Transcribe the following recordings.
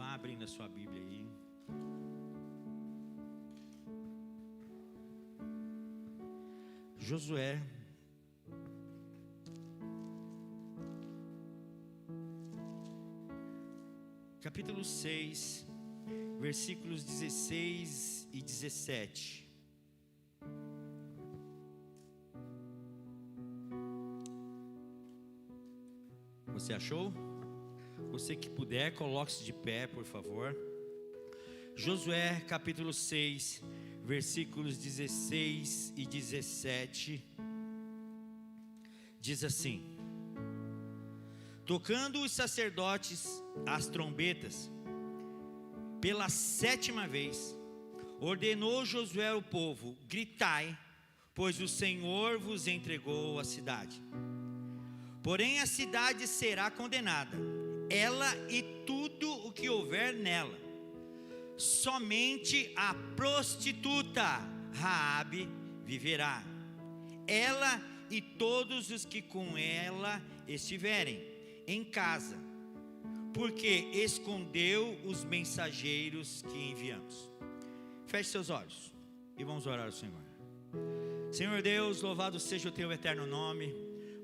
Vá abrindo a sua Bíblia aí. Josué, capítulo 6, versículos 16 e 17. Você achou? Você que puder, coloque-se de pé, por favor. Josué capítulo 6, versículos 16 e 17. Diz assim: tocando os sacerdotes as trombetas, pela 7ª vez, ordenou Josué ao povo: gritai, pois o Senhor vos entregou a cidade. Porém a cidade será condenada, ela e tudo o que houver nela. Somente a prostituta Raabe viverá, ela e todos os que com ela estiverem em casa, porque escondeu os mensageiros que enviamos. Feche seus olhos e vamos orar ao Senhor. Senhor Deus, louvado seja o teu eterno nome.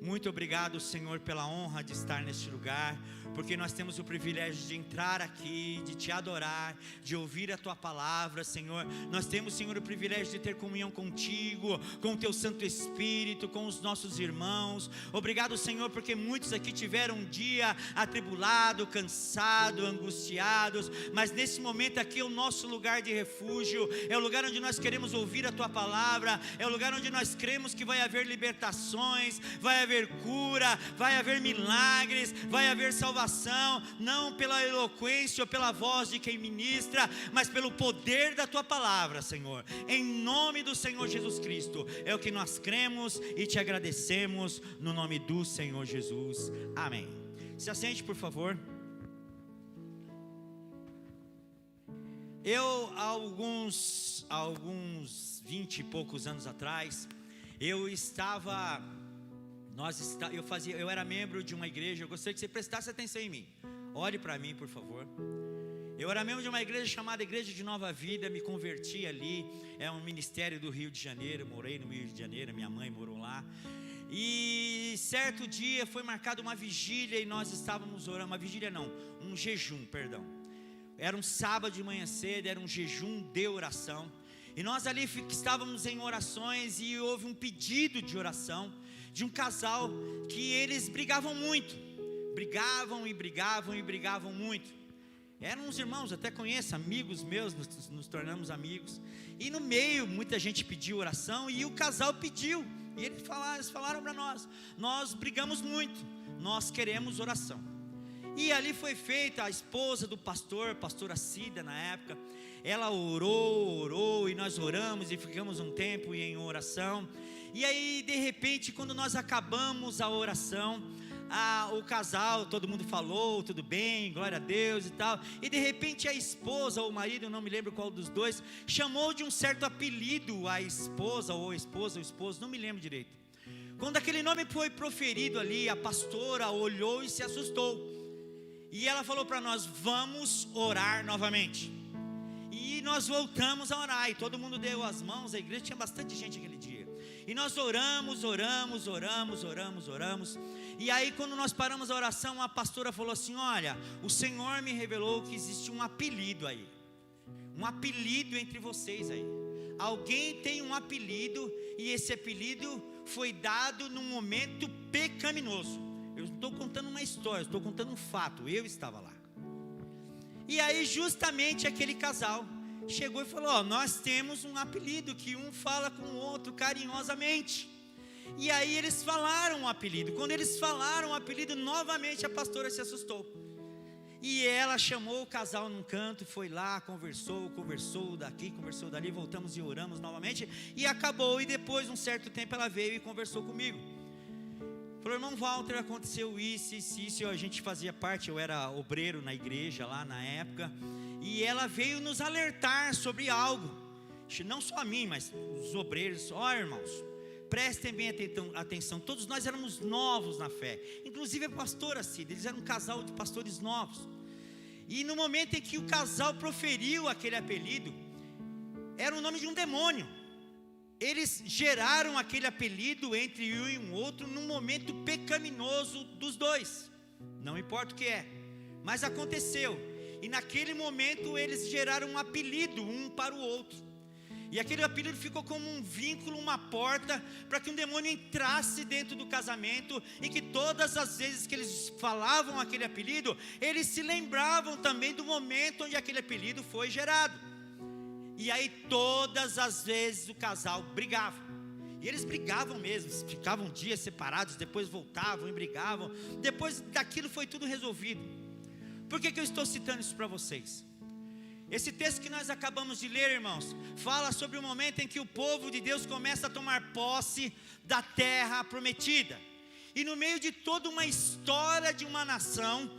Muito obrigado, Senhor, pela honra de estar neste lugar, porque nós temos o privilégio de entrar aqui, de te adorar, de ouvir a tua palavra, Senhor. Nós temos, Senhor, o privilégio de ter comunhão contigo, com o teu Santo Espírito, com os nossos irmãos. Obrigado, Senhor, porque muitos aqui tiveram um dia atribulado, cansado, angustiados, mas nesse momento aqui é o nosso lugar de refúgio, é o lugar onde nós queremos ouvir a tua palavra, é o lugar onde nós cremos que vai haver libertações, vai haver cura, vai haver milagres, vai haver salvação, não pela eloquência ou pela voz de quem ministra, mas pelo poder da tua palavra, Senhor. Em nome do Senhor Jesus Cristo, é o que nós cremos e te agradecemos, no nome do Senhor Jesus, amém. Se assente, por favor. Eu, há alguns 20 e poucos anos atrás, eu era membro de uma igreja. Eu gostaria que você prestasse atenção em mim. Olhe para mim, por favor. Eu era membro de uma igreja chamada Igreja de Nova Vida. Me converti ali. É um ministério do Rio de Janeiro. Morei no Rio de Janeiro. Minha mãe morou lá. E certo dia foi marcada uma vigília e nós estávamos orando. Uma vigília não, um jejum, perdão. Era um sábado de manhã cedo. Era um jejum de oração. E nós ali estávamos em orações e houve um pedido de oração de um casal que eles brigavam muito. Brigavam e brigavam muito. Eram uns irmãos, até conheço, amigos meus, nos tornamos amigos. E no meio, muita gente pediu oração e o casal pediu. E eles falaram para nós: nós brigamos muito, nós queremos oração. E ali foi feita, a esposa do pastora Cida na época, ela orou e nós oramos e ficamos um tempo em oração. E aí de repente, quando nós acabamos a oração, o casal, todo mundo falou, tudo bem, glória a Deus e tal. E de repente a esposa ou o marido, não me lembro qual dos dois, chamou de um certo apelido a esposa, ou a esposa, o esposo, não me lembro direito. Quando aquele nome foi proferido ali, a pastora olhou e se assustou. E ela falou para nós: vamos orar novamente. E nós voltamos a orar, e todo mundo deu as mãos. A igreja tinha bastante gente aquele dia. E nós oramos. E aí quando nós paramos a oração, a pastora falou assim: olha, o Senhor me revelou que existe um apelido aí. Um apelido entre vocês aí. Alguém tem um apelido, e esse apelido foi dado num momento pecaminoso. Eu não estou contando uma história, estou contando um fato. Eu estava lá. E aí justamente aquele casal chegou e falou: nós temos um apelido que um fala com o outro carinhosamente. E aí eles falaram o apelido. Quando eles falaram o apelido, novamente a pastora se assustou. E ela chamou o casal num canto, foi lá, conversou daqui, conversou dali, voltamos e oramos novamente. E acabou, e depois de um certo tempo ela veio e conversou comigo. Falou: irmão Walter, aconteceu isso, a gente fazia parte, eu era obreiro na igreja lá na época, e ela veio nos alertar sobre algo, não só a mim, mas os obreiros. Irmãos, prestem bem atenção, todos nós éramos novos na fé, inclusive a pastora Cida, eles eram um casal de pastores novos, E no momento em que o casal proferiu aquele apelido, era o nome de um demônio. Eles geraram aquele apelido entre um e um outro num momento pecaminoso dos dois. Não importa o que é, mas aconteceu. E naquele momento eles geraram um apelido um para o outro. E aquele apelido ficou como um vínculo, uma porta, para que um demônio entrasse dentro do casamento, e que todas as vezes que eles falavam aquele apelido, eles se lembravam também do momento onde aquele apelido foi gerado. E aí todas as vezes o casal brigava. E eles brigavam mesmo, ficavam dias separados, depois voltavam e brigavam. Depois daquilo foi tudo resolvido. Por que eu estou citando isso para vocês? Esse texto que nós acabamos de ler, irmãos, fala sobre o momento em que o povo de Deus começa a tomar posse da terra prometida. E no meio de toda uma história de uma nação,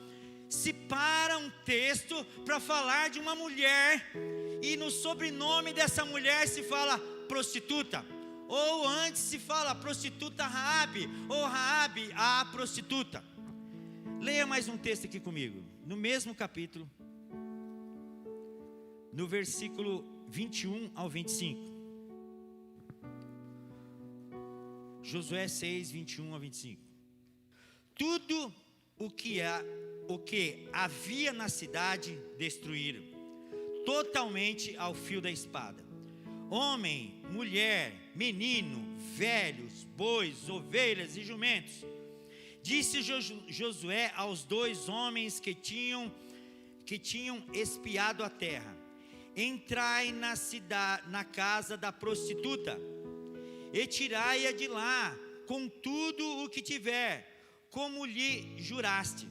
se para um texto para falar de uma mulher, e no sobrenome dessa mulher se fala prostituta, ou antes se fala prostituta Raabe, ou Raabe a prostituta. Leia mais um texto aqui comigo, no mesmo capítulo, no versículo 21 ao 25. Josué 6, 21 ao 25. Tudo o que havia na cidade destruíram, totalmente ao fio da espada. Homem, mulher, menino, velhos, bois, ovelhas e jumentos. Disse Josué aos 2 homens que tinham espiado a terra: entrai na casa da prostituta e tirai-a de lá com tudo o que tiver, como lhe juraste.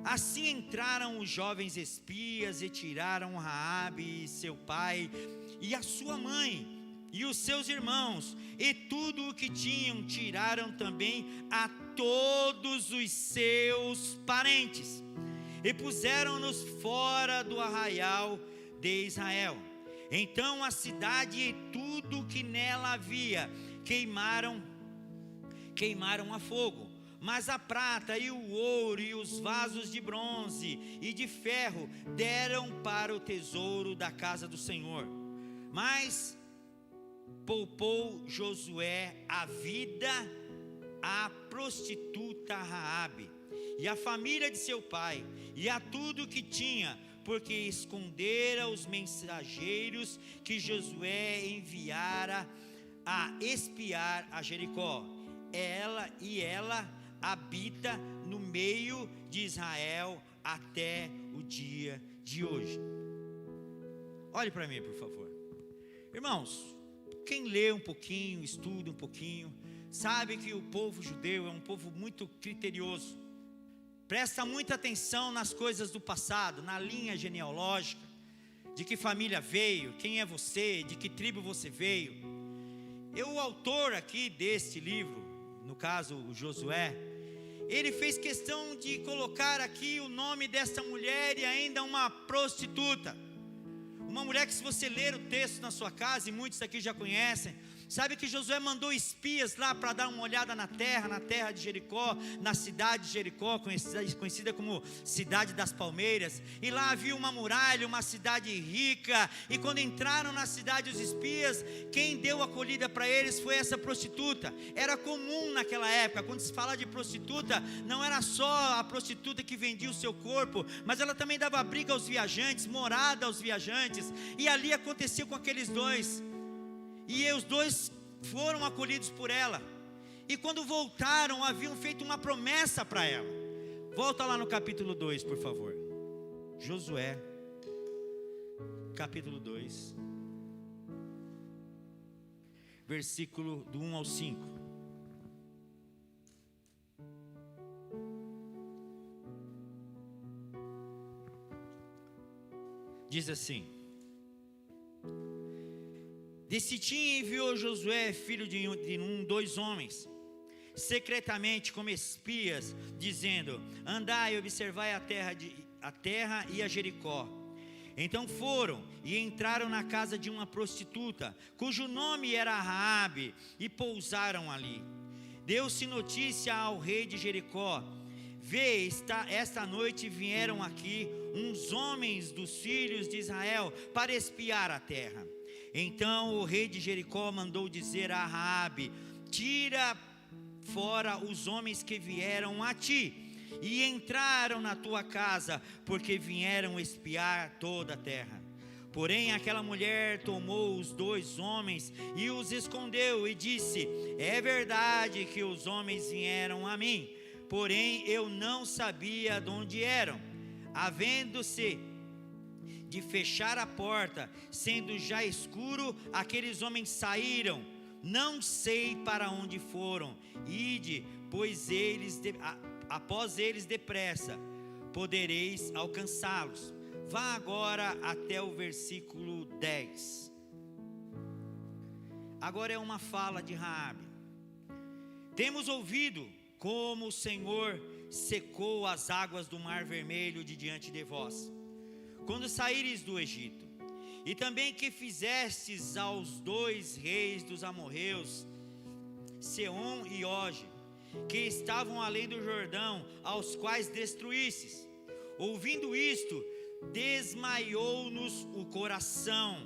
Assim entraram os jovens espias e tiraram Raabe e seu pai e a sua mãe e os seus irmãos, e tudo o que tinham. Tiraram também a todos os seus parentes e puseram-nos fora do arraial de Israel. Então a cidade e tudo o que nela havia queimaram a fogo. Mas a prata e o ouro e os vasos de bronze e de ferro deram para o tesouro da casa do Senhor. Mas poupou Josué a vida à prostituta Raabe e à família de seu pai e a tudo o que tinha, porque escondera os mensageiros que Josué enviara a espiar a Jericó. Ela habita no meio de Israel até o dia de hoje. Olhe para mim, por favor. Irmãos, quem lê um pouquinho, estuda um pouquinho, sabe que o povo judeu é um povo muito criterioso. Presta muita atenção nas coisas do passado, na linha genealógica, de que família veio, quem é você, de que tribo você veio. O autor aqui deste livro, no caso o Josué, ele fez questão de colocar aqui o nome dessa mulher e ainda uma prostituta. Uma mulher que, se você ler o texto na sua casa, e muitos aqui já conhecem, sabe que Josué mandou espias lá para dar uma olhada na terra de Jericó, na cidade de Jericó, conhecida como Cidade das Palmeiras. E lá havia uma muralha, uma cidade rica. E quando entraram na cidade os espias, quem deu acolhida para eles foi essa prostituta. Era comum naquela época, quando se fala de prostituta, não era só a prostituta que vendia o seu corpo, mas ela também dava abrigo aos viajantes, morada aos viajantes. E ali aconteceu com aqueles dois. E os dois foram acolhidos por ela. E quando voltaram, haviam feito uma promessa para ela. Volta lá no capítulo 2, por favor. Josué, capítulo 2, versículo do 1 ao 5. Diz assim: de Sitim enviou Josué, filho de Nun, 2 homens, secretamente como espias, dizendo: andai e observai a terra e a Jericó. Então foram e entraram na casa de uma prostituta, cujo nome era Raabe, e pousaram ali. Deu-se notícia ao rei de Jericó: vê, esta noite vieram aqui uns homens dos filhos de Israel para espiar a terra. Então o rei de Jericó mandou dizer a Raabe: tira fora os homens que vieram a ti e entraram na tua casa, porque vieram espiar toda a terra. Porém aquela mulher tomou os 2 homens e os escondeu e disse: é verdade que os homens vieram a mim, porém eu não sabia de onde eram. Havendo-se de fechar a porta, sendo já escuro, aqueles homens saíram, não sei para onde foram. Ide, pois após eles depressa, podereis alcançá-los. Vá agora até o versículo 10. Agora é uma fala de Raabe. Temos ouvido como o Senhor secou as águas do Mar Vermelho de diante de vós, quando saíres do Egito, e também que fizestes aos 2 reis dos amorreus, Seom e Og, que estavam além do Jordão, aos quais destruístes. Ouvindo isto, desmaiou-nos o coração,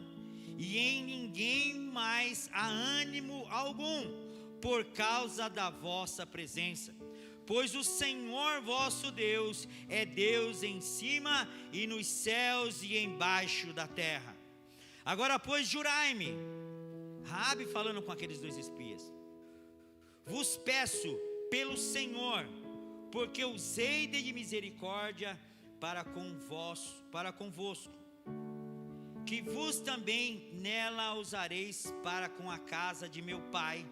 e em ninguém mais há ânimo algum, por causa da vossa presença. Pois o Senhor vosso Deus é Deus em cima e nos céus e embaixo da terra. Agora pois jurai-me, Raabe falando com aqueles 2 espias, vos peço pelo Senhor, porque usei de misericórdia para convosco, que vos também nela usareis para com a casa de meu pai,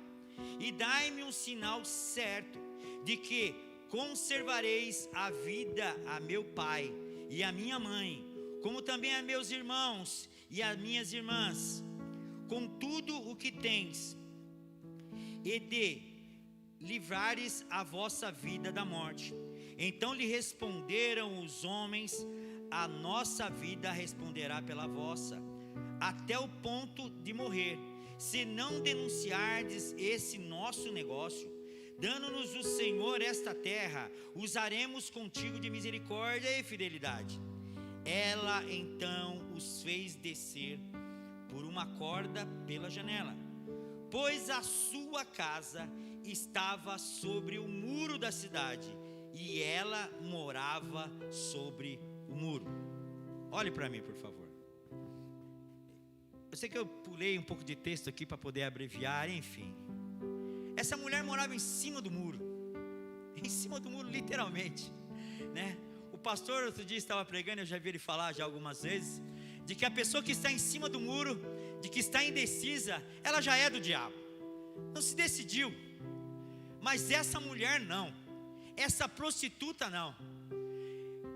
e dai-me um sinal certo, de que conservareis a vida a meu pai e a minha mãe, como também a meus irmãos e as minhas irmãs, com tudo o que tens, e de livrares a vossa vida da morte. Então lhe responderam os homens: a nossa vida responderá pela vossa, até o ponto de morrer, se não denunciardes esse nosso negócio. Dando-nos o Senhor esta terra, usaremos contigo de misericórdia e fidelidade. Ela então os fez descer por uma corda pela janela, pois a sua casa estava sobre o muro da cidade, e ela morava sobre o muro. Olhe para mim, por favor. Eu sei que eu pulei um pouco de texto aqui para poder abreviar, enfim. Essa mulher morava em cima do muro, literalmente, né? O pastor outro dia estava pregando, eu já vi ele falar já algumas vezes, de que a pessoa que está em cima do muro, de que está indecisa, ela já é do diabo, não se decidiu. Mas essa mulher não, essa prostituta não.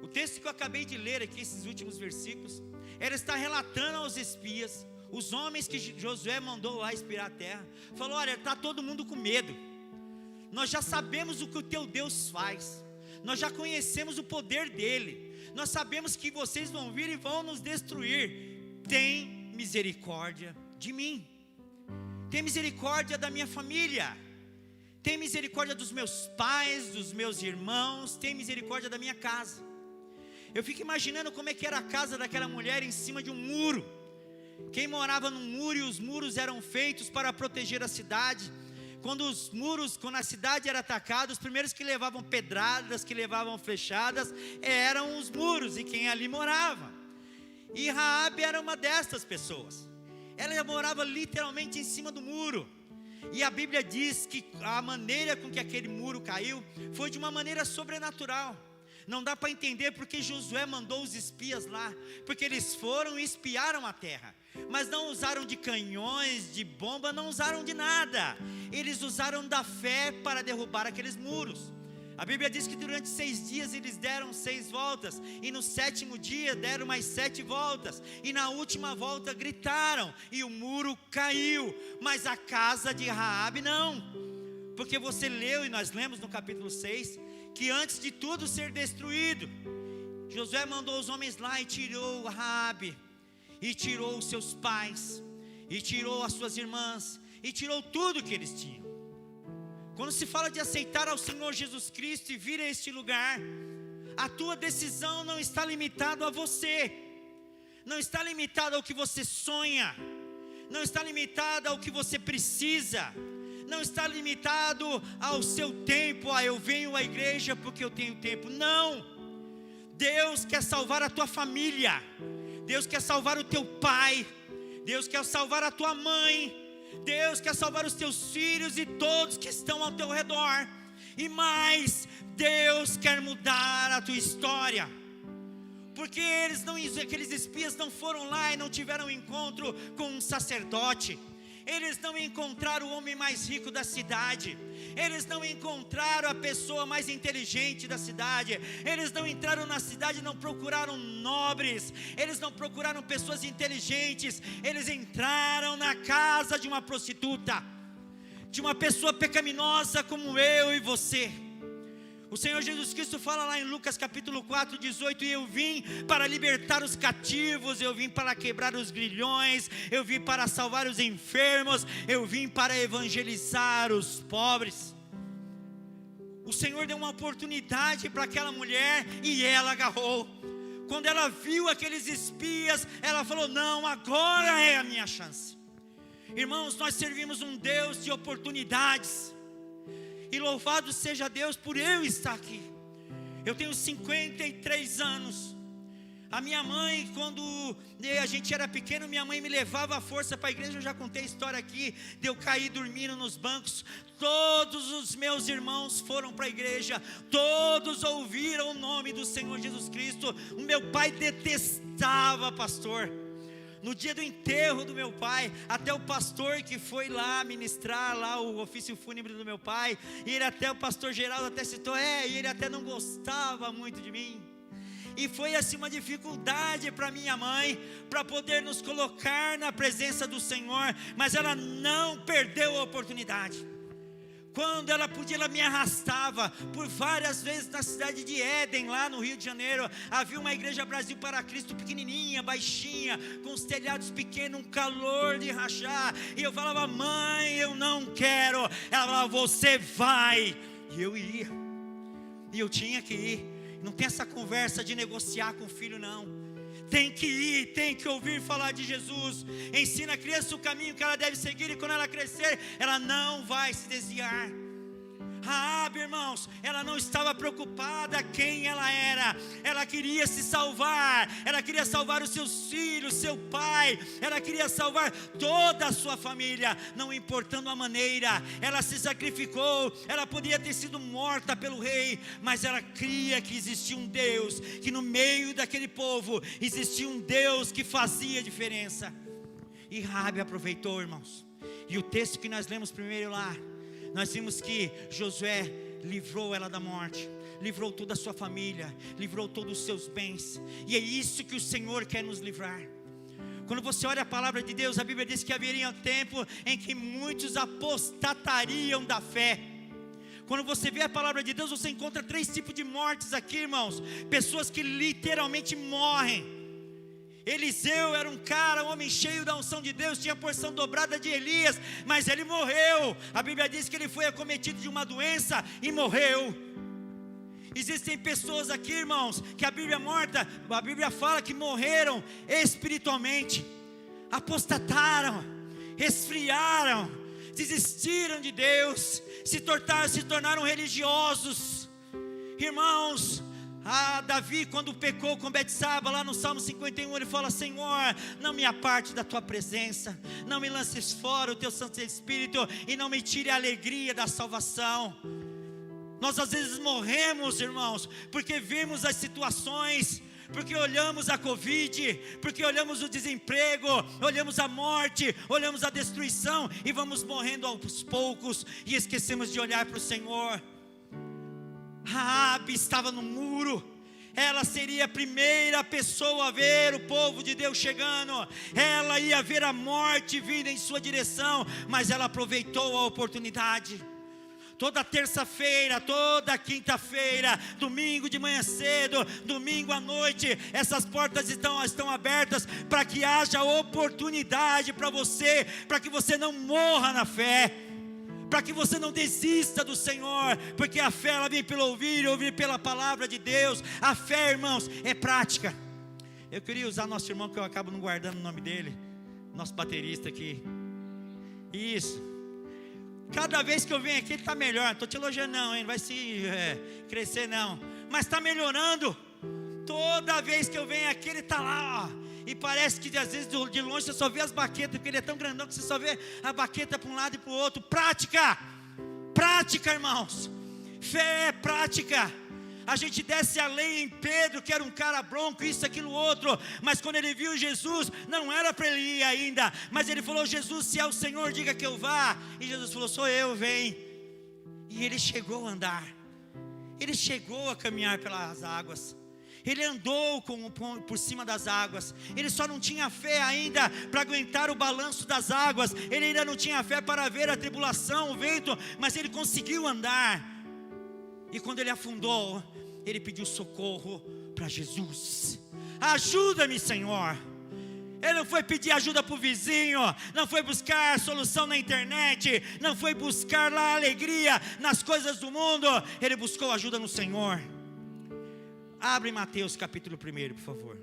O texto que eu acabei de ler aqui, esses últimos versículos, ela está relatando aos espias, os homens que Josué mandou lá espiar a terra. Falou: olha, está todo mundo com medo, nós já sabemos o que o teu Deus faz, nós já conhecemos o poder dele, nós sabemos que vocês vão vir e vão nos destruir. Tem misericórdia de mim, tem misericórdia da minha família, tem misericórdia dos meus pais, dos meus irmãos, tem misericórdia da minha casa. Eu fico imaginando como é que era a casa daquela mulher em cima de um muro. Quem morava no muro, e os muros eram feitos para proteger a cidade. Quando a cidade era atacada, os primeiros que levavam pedradas, que levavam flechadas, eram os muros e quem ali morava. E Raabe era uma destas pessoas. Ela morava literalmente em cima do muro. E a Bíblia diz que a maneira com que aquele muro caiu foi de uma maneira sobrenatural. Não dá para entender porque Josué mandou os espias lá, porque eles foram e espiaram a terra, mas não usaram de canhões, de bomba, não usaram de nada. Eles usaram da fé para derrubar aqueles muros. A Bíblia diz que durante 6 dias eles deram 6 voltas, e no 7º dia deram mais 7 voltas, e na última volta gritaram, e o muro caiu. Mas a casa de Raabe não, porque você leu, e nós lemos no capítulo 6, que antes de tudo ser destruído, Josué mandou os homens lá e tirou Raabe, e tirou os seus pais, e tirou as suas irmãs, e tirou tudo que eles tinham. Quando se fala de aceitar ao Senhor Jesus Cristo e vir a este lugar, A tua decisão não está limitada a você, não está limitada ao que você sonha, não está limitada ao que você precisa, não está limitado ao seu tempo. Eu venho à igreja porque eu tenho tempo. Não, Deus quer salvar a tua família, Deus quer salvar o teu pai, Deus quer salvar a tua mãe, Deus quer salvar os teus filhos e todos que estão ao teu redor. E mais, Deus quer mudar a tua história, porque aqueles espias não foram lá e não tiveram um encontro com um sacerdote, eles não encontraram o homem mais rico da cidade, eles não encontraram a pessoa mais inteligente da cidade, eles não entraram na cidade, não procuraram nobres, eles não procuraram pessoas inteligentes, eles entraram na casa de uma prostituta, de uma pessoa pecaminosa como eu e você. O Senhor Jesus Cristo fala lá em Lucas capítulo 4, 18, e eu vim para libertar os cativos, eu vim para quebrar os grilhões, eu vim para salvar os enfermos, eu vim para evangelizar os pobres. O Senhor deu uma oportunidade para aquela mulher e ela agarrou. Quando ela viu aqueles espias, ela falou: não, agora é a minha chance. Irmãos, nós servimos um Deus de oportunidades, e louvado seja Deus por eu estar aqui. Eu tenho 53 anos. A minha mãe, quando a gente era pequeno, minha mãe me levava à força para a igreja. Eu já contei a história aqui, de eu cair dormindo nos bancos. Todos os meus irmãos foram para a igreja, todos ouviram o nome do Senhor Jesus Cristo. O meu pai detestava pastor. No dia do enterro do meu pai, até o pastor que foi lá ministrar lá o ofício fúnebre do meu pai, e ele até, o pastor Geraldo até citou, e ele até não gostava muito de mim. E foi assim uma dificuldade para minha mãe, para poder nos colocar na presença do Senhor, mas ela não perdeu a oportunidade. Quando ela podia, ela me arrastava. Por várias vezes na cidade de Éden, lá no Rio de Janeiro, havia uma igreja Brasil para Cristo pequenininha, baixinha, com os telhados pequenos, um calor de rachar. E eu falava: mãe, eu não quero. Ela falava: você vai. E eu ia, e eu tinha que ir. Não tem essa conversa de negociar com o filho, não. Tem que ir, tem que ouvir falar de Jesus. Ensina a criança o caminho que ela deve seguir, e quando ela crescer, ela não vai se desviar. Raabe, irmãos, ela não estava preocupada quem ela era. Ela queria se salvar. Ela queria salvar os seus filhos, seu pai. Ela queria salvar toda a sua família, não importando a maneira. Ela se sacrificou. Ela podia ter sido morta pelo rei, mas ela cria que existia um Deus, que no meio daquele povo existia um Deus que fazia diferença. E Raabe aproveitou, irmãos. E o texto que nós lemos primeiro lá, nós vimos que Josué livrou ela da morte, livrou toda a sua família, livrou todos os seus bens. E é isso que o Senhor quer nos livrar. Quando você olha a palavra de Deus, a Bíblia diz que haveria um tempo em que muitos apostatariam da fé. Quando você vê a palavra de Deus, você encontra 3 tipos de mortes aqui, irmãos. Pessoas que literalmente morrem. Eliseu era um homem cheio da unção de Deus, tinha a porção dobrada de Elias, mas ele morreu. A Bíblia diz que ele foi acometido de uma doença e morreu. Existem pessoas aqui, irmãos, que a Bíblia fala que morreram espiritualmente, apostataram, esfriaram, desistiram de Deus, se tornaram religiosos. Irmãos, Davi, quando pecou com Betsaba, lá no Salmo 51, ele fala: Senhor, não me aparte da tua presença, não me lances fora o teu Santo Espírito, e não me tire a alegria da salvação. Nós às vezes morremos, irmãos, porque vimos as situações, porque olhamos a Covid, porque olhamos o desemprego, olhamos a morte, olhamos a destruição, e vamos morrendo aos poucos, e esquecemos de olhar para o Senhor. Raabe estava no muro. Ela seria a primeira pessoa a ver o povo de Deus chegando. Ela ia ver a morte vindo em sua direção, mas ela aproveitou a oportunidade. Toda terça-feira, toda quinta-feira, domingo de manhã cedo, domingo à noite, essas portas estão abertas para que haja oportunidade para você, para que você não morra na fé, para que você não desista do Senhor, porque a fé ela vem pelo ouvir, e ouvir pela palavra de Deus. A fé, irmãos, é prática. Eu queria usar nosso irmão, que eu acabo não guardando o nome dele, nosso baterista aqui. Isso. Cada vez que eu venho aqui ele está melhor. Não estou te elogiando não, hein? Não vai se crescer não, mas está melhorando. Toda vez que eu venho aqui ele está lá, ó. E parece que às vezes de longe você só vê as baquetas, porque ele é tão grandão que você só vê a baqueta para um lado e para o outro. Prática, prática, irmãos. Fé é prática. A gente desce a lei em Pedro, que era um cara bronco, isso, aquilo, outro. Mas quando ele viu Jesus, não era para ele ir ainda. Mas ele falou: Jesus, se é o Senhor, diga que eu vá. E Jesus falou: sou eu, vem. E ele chegou a andar. Ele chegou a caminhar pelas águas. Ele andou por cima das águas. Ele só não tinha fé ainda para aguentar o balanço das águas. Ele ainda não tinha fé para ver a tribulação, o vento. Mas ele conseguiu andar. E quando ele afundou, ele pediu socorro para Jesus. Ajuda-me, Senhor. Ele não foi pedir ajuda para o vizinho, não foi buscar solução na internet, não foi buscar lá alegria nas coisas do mundo. Ele buscou ajuda no Senhor. Abre Mateus capítulo 1, por favor.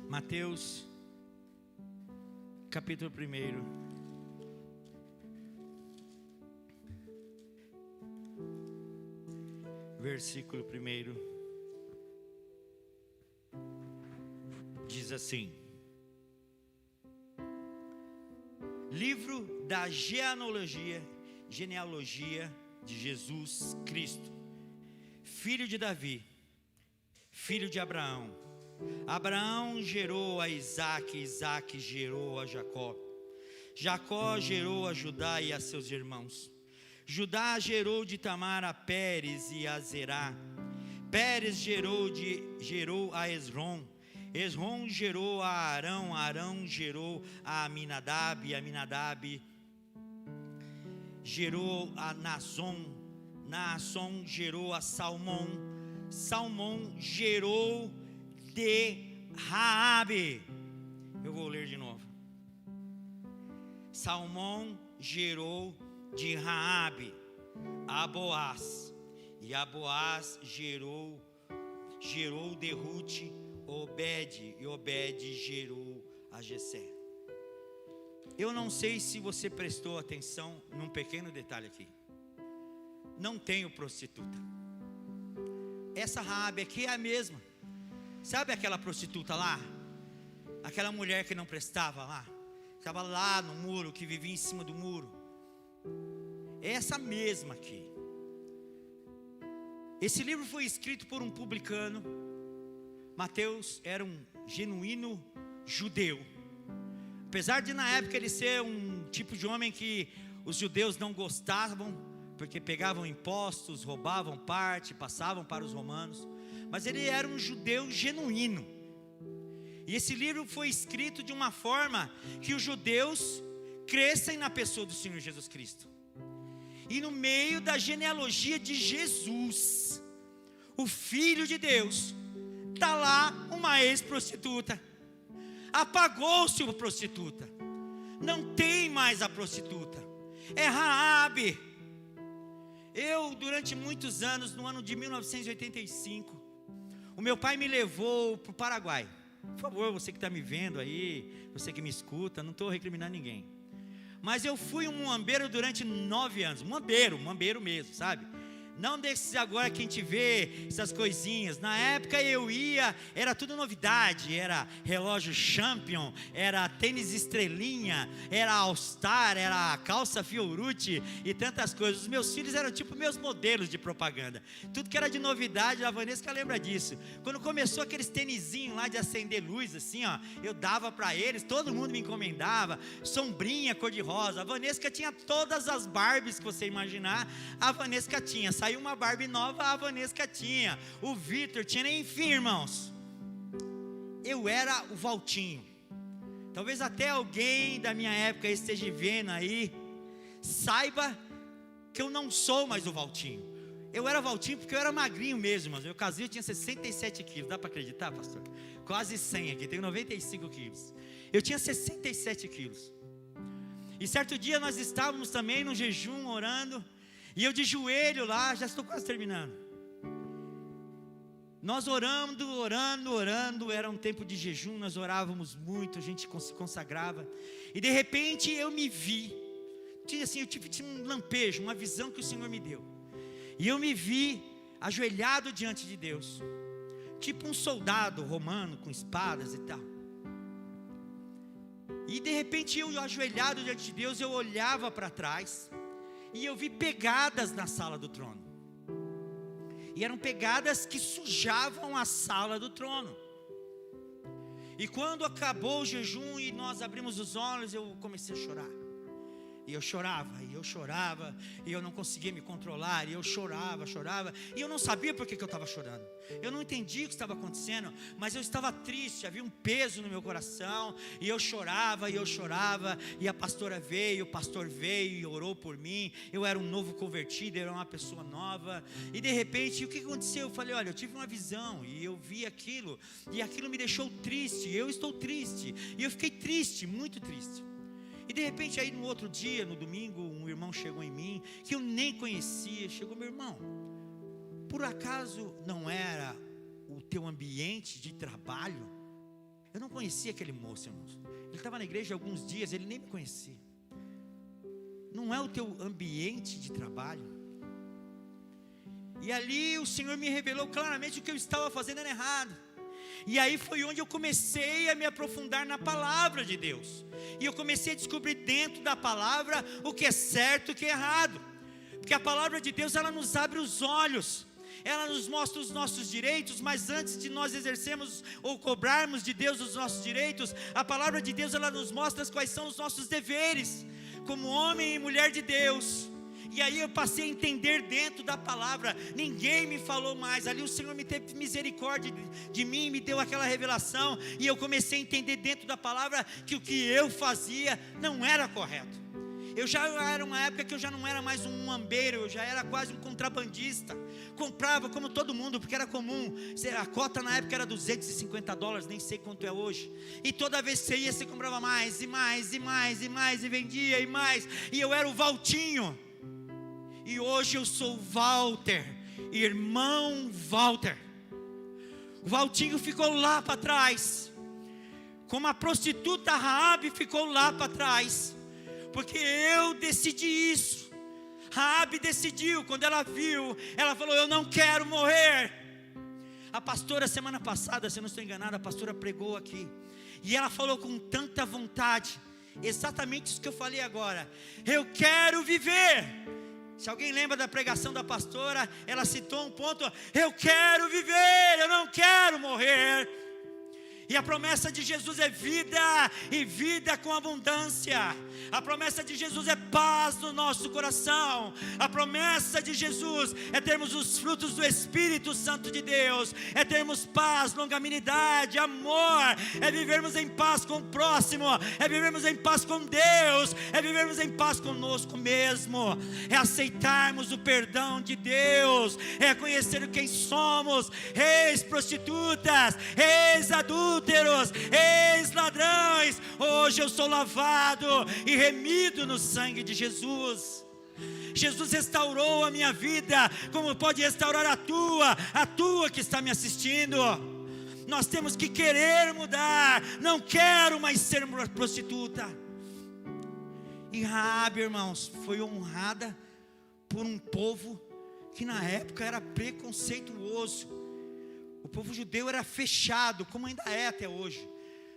Mateus capítulo 1. Versículo 1. Diz assim: livro da genealogia de Jesus Cristo, filho de Davi, filho de Abraão. Abraão gerou a Isaque, Isaque gerou a Jacó. Jacó gerou a Judá e a seus irmãos. Judá gerou de Tamar a Pérez e a Zerá. Pérez gerou a Esrom. Esrom gerou a Arão, Arão gerou a Aminadab, e Aminadab gerou a Naasson, Naasson gerou a Salmão, Salmão gerou de Raabe. Eu vou ler de novo. Salmão gerou de Raabe a Boaz, e a Boaz gerou de Ruth Obed, e Obed gerou a Jessé. Eu não sei se você prestou atenção num pequeno detalhe aqui. Não tenho prostituta. Essa Raabe aqui é a mesma. Sabe aquela prostituta lá? Aquela mulher que não prestava lá, estava lá no muro, que vivia em cima do muro. É essa mesma aqui. Esse livro foi escrito por um publicano. Mateus era um genuíno judeu. Apesar de na época ele ser um tipo de homem que os judeus não gostavam, porque pegavam impostos, roubavam parte, passavam para os romanos. Mas ele era um judeu genuíno. E esse livro foi escrito de uma forma que os judeus crescem na pessoa do Senhor Jesus Cristo. E no meio da genealogia de Jesus, o Filho de Deus, está lá uma ex-prostituta. Apagou-se a prostituta. Não tem mais a prostituta. É Raabe. Eu, durante muitos anos, no ano de 1985, o meu pai me levou para o Paraguai. Por favor, você que está me vendo aí, você que me escuta, não estou recriminando ninguém. Mas eu fui um muambeiro durante 9 anos. Muambeiro mesmo, sabe? Não desses agora que a gente vê essas coisinhas. Na época eu ia, era tudo novidade. Era relógio Champion, era tênis estrelinha, era All Star, era calça Fiorucci e tantas coisas. Os meus filhos eram tipo meus modelos de propaganda. Tudo que era de novidade, a Vanessa lembra disso. Quando começou aqueles tênisinhos lá de acender luz assim, ó, eu dava para eles, todo mundo me encomendava. Sombrinha cor-de-rosa. A Vanessa tinha todas as Barbies que você imaginar. A Vanessa tinha. Saiu uma Barbie nova, a Vanessa tinha, o Vitor tinha, enfim, irmãos, eu era o Valtinho. Talvez até alguém da minha época esteja vendo aí, saiba que eu não sou mais o Valtinho. Eu era Valtinho porque eu era magrinho mesmo, mas eu casei, eu tinha 67 quilos, dá para acreditar, pastor? Quase 100 aqui, tenho 95 quilos. Eu tinha 67 quilos. E certo dia nós estávamos também no jejum, orando, e eu de joelho lá, já estou quase terminando. Nós orando, era um tempo de jejum, nós orávamos muito, a gente se consagrava. E de repente eu me vi, eu tive um lampejo, uma visão que o Senhor me deu. E eu me vi ajoelhado diante de Deus, tipo um soldado romano com espadas e tal. E de repente eu ajoelhado diante de Deus, eu olhava para trás e eu vi pegadas na sala do trono. E eram pegadas que sujavam a sala do trono. E quando acabou o jejum e nós abrimos os olhos, eu comecei a chorar. E eu chorava, e eu não conseguia me controlar, e eu chorava, e eu não sabia por que eu estava chorando. Eu não entendia o que estava acontecendo, mas eu estava triste, havia um peso no meu coração, e eu chorava, e a pastora veio, o pastor veio e orou por mim. Eu era um novo convertido, eu era uma pessoa nova, e de repente, o que aconteceu? Eu falei, olha, eu tive uma visão, e eu vi aquilo, e aquilo me deixou triste, eu estou triste, e eu fiquei triste, muito triste. E de repente aí no outro dia, no domingo, um irmão chegou em mim, que eu nem conhecia, chegou, meu irmão, por acaso não era o teu ambiente de trabalho? Eu não conhecia aquele moço, irmãos. Ele estava na igreja há alguns dias, ele nem me conhecia. Não é o teu ambiente de trabalho? E ali o Senhor me revelou claramente o que eu estava fazendo era errado. E aí foi onde eu comecei a me aprofundar na palavra de Deus. E eu comecei a descobrir dentro da palavra o que é certo e o que é errado. Porque a palavra de Deus, ela nos abre os olhos. Ela nos mostra os nossos direitos, mas antes de nós exercermos ou cobrarmos de Deus os nossos direitos, a palavra de Deus, ela nos mostra quais são os nossos deveres, como homem e mulher de Deus. E aí eu passei a entender dentro da palavra, ninguém me falou mais, ali o Senhor me teve misericórdia de mim, me deu aquela revelação, e eu comecei a entender dentro da palavra, que o que eu fazia não era correto. Eu já era uma época que eu já não era mais um muambeiro, eu já era quase um contrabandista, comprava como todo mundo, porque era comum, a cota na época era $250, nem sei quanto é hoje, e toda vez que você ia, você comprava mais, e mais, e mais, e mais, e vendia, e mais, e eu era o Valtinho. E hoje eu sou Walter, irmão Walter. O Valtinho ficou lá para trás, como a prostituta Raabe ficou lá para trás, porque eu decidi isso. Raabe decidiu, quando ela viu, ela falou, eu não quero morrer. A pastora, semana passada, se eu não estou enganado, a pastora pregou aqui, e ela falou com tanta vontade, exatamente isso que eu falei agora, eu quero viver. Se alguém lembra da pregação da pastora, ela citou um ponto, eu quero viver, eu não quero morrer. E a promessa de Jesus é vida, e vida com abundância. A promessa de Jesus é paz no nosso coração. A promessa de Jesus é termos os frutos do Espírito Santo de Deus, é termos paz, longanimidade, amor, é vivermos em paz com o próximo, é vivermos em paz com Deus, é vivermos em paz conosco mesmo, é aceitarmos o perdão de Deus, é conhecer quem somos, ex-prostitutas, ex-adultos, ex-ladrões. Hoje eu sou lavado e remido no sangue de Jesus. Jesus restaurou a minha vida, como pode restaurar a tua que está me assistindo. Nós temos que querer mudar. Não quero mais ser uma prostituta. E Raabe, irmãos, foi honrada por um povo que na época era preconceituoso. O povo judeu era fechado, como ainda é até hoje,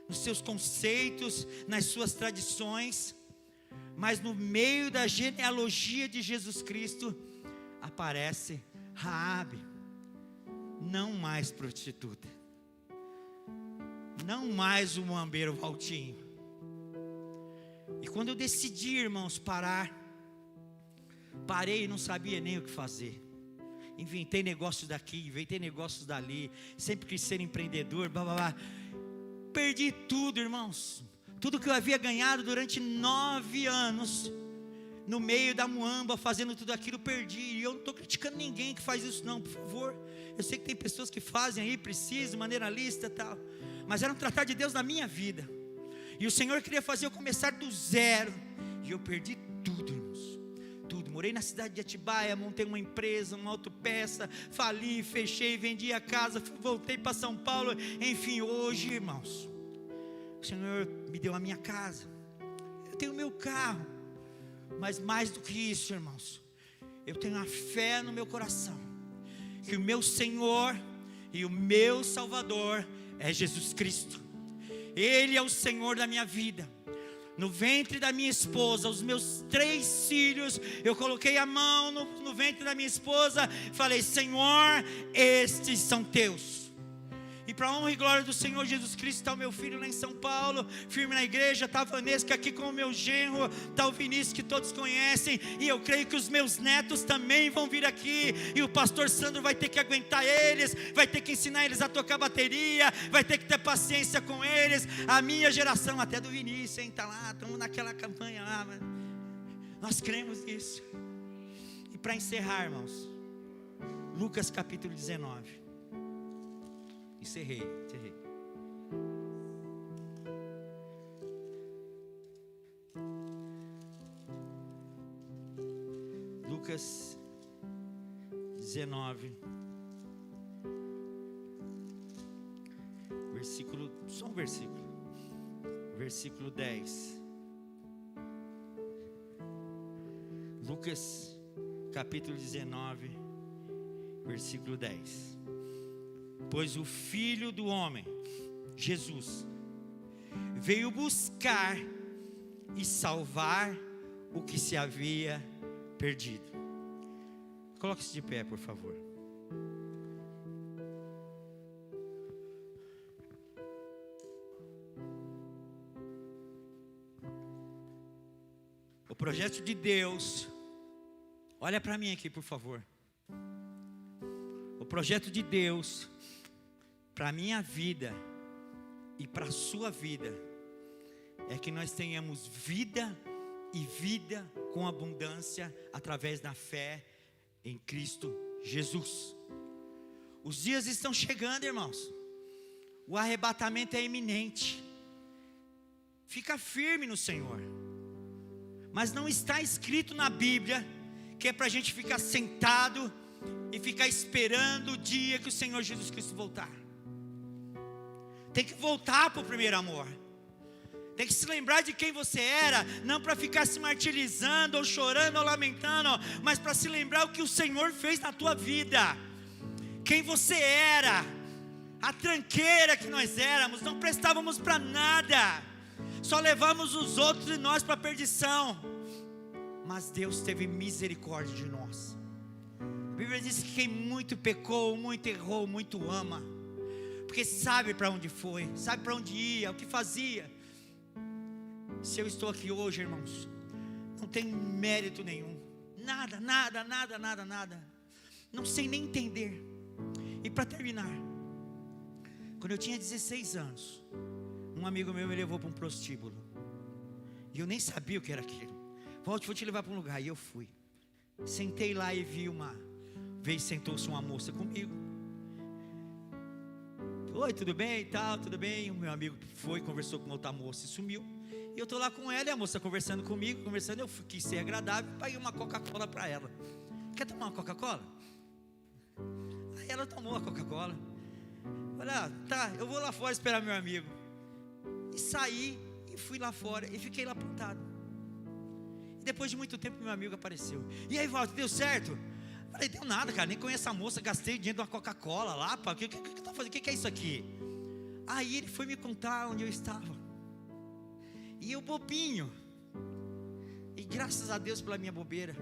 nos seus conceitos, nas suas tradições. Mas no meio da genealogia de Jesus Cristo, aparece Raabe, não mais prostituta, não mais o muambeiro Valtinho. E quando eu decidi, irmãos, parei e não sabia nem o que fazer. Inventei negócios daqui, inventei negócios dali, sempre quis ser empreendedor, blá blá blá. Perdi tudo, irmãos. Tudo que eu havia ganhado durante 9 anos, no meio da muamba, fazendo tudo aquilo, perdi. E eu não estou criticando ninguém que faz isso não, por favor. Eu sei que tem pessoas que fazem aí, precisam, maneiralista e tal, mas era um tratar de Deus na minha vida, e o Senhor queria fazer eu começar do zero, e eu perdi tudo, irmãos, tudo. Morei na cidade de Atibaia, montei uma empresa, uma autopeça, fali, fechei, vendi a casa, voltei para São Paulo. Enfim, hoje, irmãos, o Senhor me deu a minha casa, eu tenho o meu carro, mas mais do que isso, irmãos, eu tenho a fé no meu coração, que o meu Senhor e o meu Salvador é Jesus Cristo. Ele é o Senhor da minha vida. No ventre da minha esposa, os meus 3 filhos, eu coloquei a mão no ventre da minha esposa, falei: Senhor, estes são teus. E para a honra e glória do Senhor Jesus Cristo, está o meu filho lá em São Paulo, firme na igreja. Está a Vanessa aqui com o meu genro, está o Vinícius, que todos conhecem, e eu creio que os meus netos também vão vir aqui, e o pastor Sandro vai ter que aguentar eles, vai ter que ensinar eles a tocar bateria, vai ter que ter paciência com eles. A minha geração, até do Vinícius, hein, está lá, estamos naquela campanha lá, mas nós cremos nisso. E para encerrar, irmãos, Lucas capítulo 19. Encerrei. Lucas 19, versículo, só um versículo, versículo 10. Lucas capítulo 19, versículo 10. Pois o Filho do Homem, Jesus, veio buscar e salvar o que se havia perdido. Coloque-se de pé, por favor. O projeto de Deus, olha para mim aqui, por favor. O projeto de Deus para a minha vida e para a sua vida é que nós tenhamos vida e vida com abundância através da fé em Cristo Jesus. Os dias estão chegando, irmãos. O arrebatamento é iminente. Fica firme no Senhor. Mas não está escrito na Bíblia que é para a gente ficar sentado e ficar esperando o dia que o Senhor Jesus Cristo voltar. Tem que voltar para o primeiro amor. Tem que se lembrar de quem você era, não para ficar se martirizando, ou chorando, ou lamentando, mas para se lembrar o que o Senhor fez na tua vida. Quem você era, a tranqueira que nós éramos, não prestávamos para nada, só levamos os outros e nós para a perdição. Mas Deus teve misericórdia de nós. A Bíblia diz que quem muito pecou, muito errou, muito ama, porque sabe para onde foi, sabe para onde ia, o que fazia. Se eu estou aqui hoje, irmãos, não tem mérito nenhum, nada, não sei nem entender. E para terminar, quando eu tinha 16 anos, um amigo meu me levou para um prostíbulo, e eu nem sabia o que era aquilo. Vou te levar para um lugar, e eu fui. Sentei lá e vi uma vez, sentou-se uma moça comigo. Oi, tudo bem e tal, tudo bem. O meu amigo foi, conversou com outra moça e sumiu. E eu estou lá com ela, e a moça conversando comigo, eu quis ser agradável, paguei uma Coca-Cola para ela. Quer tomar uma Coca-Cola? Aí ela tomou a Coca-Cola. Falei, tá, eu vou lá fora esperar meu amigo. E saí, e fui lá fora, e fiquei lá plantado. E depois de muito tempo, meu amigo apareceu. E aí, Walter, deu certo? Falei, deu nada, cara, nem conheço a moça, gastei dinheiro de uma Coca-Cola lá, o que tá fazendo? O que é isso aqui? Aí ele foi me contar onde eu estava. E eu bobinho, e graças a Deus pela minha bobeira,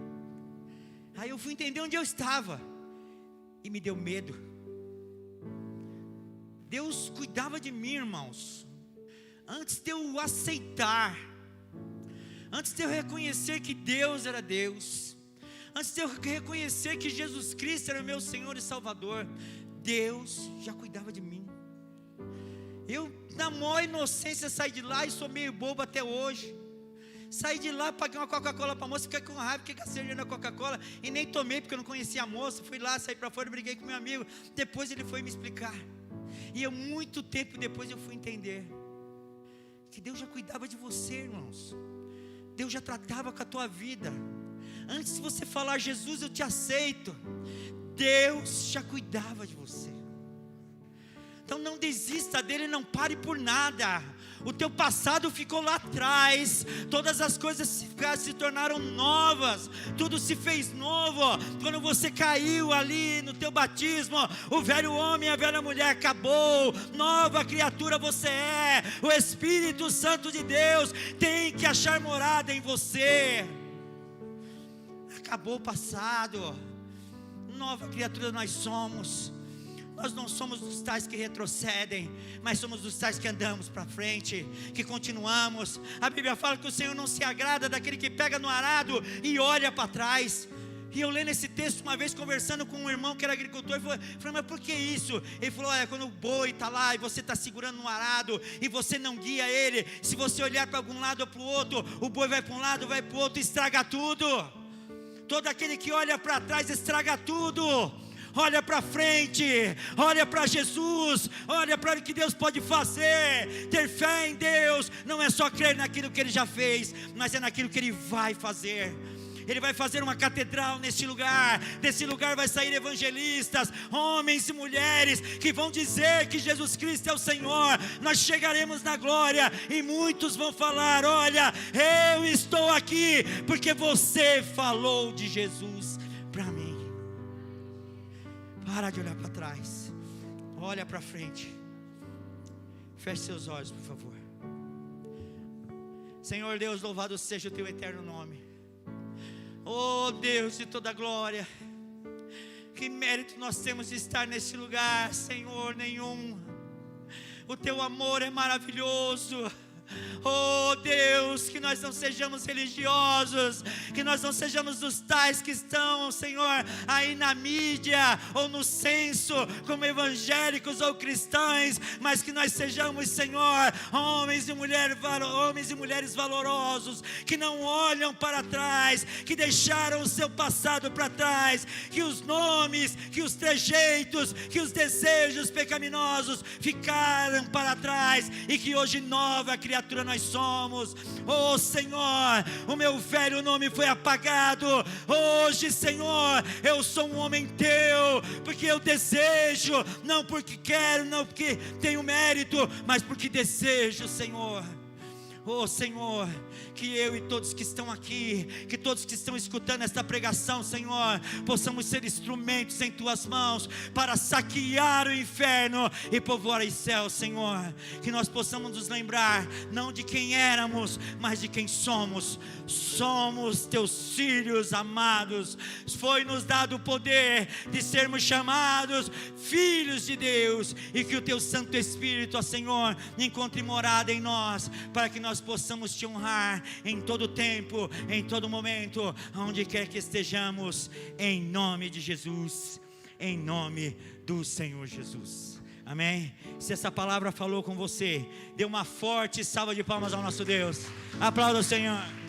aí eu fui entender onde eu estava, e me deu medo. Deus cuidava de mim, irmãos, antes de eu aceitar, antes de eu reconhecer que Deus era Deus, antes de eu reconhecer que Jesus Cristo era o meu Senhor e Salvador, Deus já cuidava de mim. Eu, na maior inocência, saí de lá e sou meio bobo até hoje. Saí de lá, paguei uma Coca-Cola para a moça, fiquei com raiva, fiquei com a cerveja na Coca-Cola e nem tomei porque eu não conhecia a moça. Fui lá, saí para fora, briguei com meu amigo. Depois ele foi me explicar. E eu, muito tempo depois, eu fui entender que Deus já cuidava de você, irmãos. Deus já tratava com a tua vida. Antes de você falar, Jesus, eu te aceito, Deus já cuidava de você. Então não desista dele, não pare por nada. O teu passado ficou lá atrás, todas as coisas se tornaram novas, tudo se fez novo. Quando você caiu ali no teu batismo, o velho homem e a velha mulher acabou, nova criatura você é. O Espírito Santo de Deus tem que achar morada em você. Acabou o passado, nova criatura nós somos. Nós não somos dos tais que retrocedem, mas somos dos tais que andamos para frente, que continuamos. A Bíblia fala que o Senhor não se agrada daquele que pega no arado e olha para trás. E eu lendo esse texto uma vez, conversando com um irmão que era agricultor, eu falei, mas por que isso? Ele falou, olha, quando o boi está lá e você está segurando no arado e você não guia ele, se você olhar para algum lado ou para o outro, o boi vai para um lado, vai para o outro, estraga tudo. Todo aquele que olha para trás estraga tudo. Olha para frente, olha para Jesus, olha para o que Deus pode fazer. Ter fé em Deus não é só crer naquilo que Ele já fez, mas é naquilo que Ele vai fazer. Ele vai fazer uma catedral neste lugar. Desse lugar vai sair evangelistas, homens e mulheres que vão dizer que Jesus Cristo é o Senhor. Nós chegaremos na glória e muitos vão falar, olha, eu estou aqui porque você falou de Jesus para mim. Para de olhar para trás, olha para frente. Feche seus olhos, por favor. Senhor Deus, louvado seja o teu eterno nome. Oh Deus de toda glória, que mérito nós temos de estar nesse lugar, Senhor, nenhum. O teu amor é maravilhoso. Oh Deus, que nós não sejamos religiosos, que nós não sejamos dos tais que estão, Senhor, aí na mídia ou no censo como evangélicos ou cristãos, mas que nós sejamos, Senhor, homens e mulheres valorosos, que não olham para trás, que deixaram o seu passado para trás, que os nomes, que os trejeitos, que os desejos pecaminosos ficaram para trás e que hoje nova criatura nós somos. Oh Senhor, o meu velho nome foi apagado. Hoje, Senhor, eu sou um homem teu, porque eu desejo, não porque quero, não porque tenho mérito, mas porque desejo, Senhor. Oh Senhor, que eu e todos que estão aqui, que todos que estão escutando esta pregação, Senhor, possamos ser instrumentos em tuas mãos para saquear o inferno e povoar os céus, Senhor. Que nós possamos nos lembrar não de quem éramos, mas de quem somos. Somos teus filhos amados. Foi-nos dado o poder de sermos chamados filhos de Deus, e que o teu Santo Espírito, ó Senhor, encontre morada em nós, para que nós possamos te honrar em todo tempo, em todo momento, onde quer que estejamos, em nome de Jesus, em nome do Senhor Jesus. Amém? Se essa palavra falou com você, dê uma forte salva de palmas ao nosso Deus. Aplauda o Senhor.